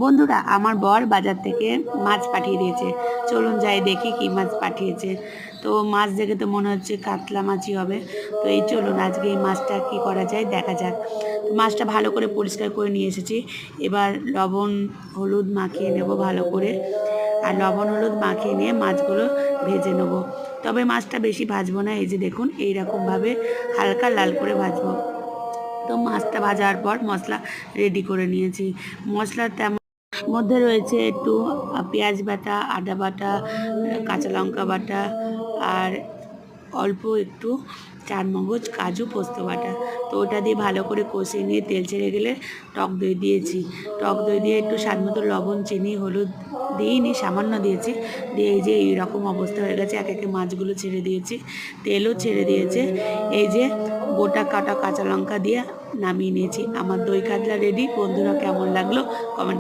বন্ধুরা, আমার বর বাজার থেকে মাছ পাঠিয়ে দিয়েছে। চলুন যাই দেখি কি মাছ পাঠিয়েছে। তো মাছ দেখে তো মনে হচ্ছে কাতলা মাছই হবে। তো এই চলুন আজকে এই মাছটা কি করা যায় দেখা যাক। তো মাছটা ভালো করে পরিষ্কার করে নিয়ে এসেছি। এবার লবণ হলুদ মাখিয়ে নেব ভালো করে। আর লবণ হলুদ মাখিয়ে নিয়ে মাছগুলো ভেজে নেব। তবে মাছটা বেশি ভাজবো না, এই যে দেখুন এইরকমভাবে হালকা লাল করে ভাজবো। তো মাছটা ভাজার পর মশলা রেডি করে নিয়েছি। মশলা তেমন মধ্যে রয়েছে একটু পেঁয়াজ বাটা, আদা বাটা, কাঁচা লঙ্কা বাটা, আর অল্প একটু চারমগজ, কাজু, পোস্ত বাটা। তো ওটা দিয়ে ভালো করে কষিয়ে নিয়ে তেল ছেড়ে গেলে টক দই দিয়েছি। টক দই দিয়ে একটু স্বাদ মতো লবণ, চিনি, হলুদ দিইনি, সামান্য দিয়েছি। দিয়ে এই যে এইরকম অবস্থা হয়ে গেছে, এক একে মাছগুলো ছেড়ে দিয়েছি, তেলও ছেড়ে দিয়েছে। এই যে গোটা কাটা কাঁচা লঙ্কা দিয়ে নামিয়ে নিয়েছি। আমার দই কাতলা রেডি। বন্ধুরা, কেমন লাগলো কমেন্ট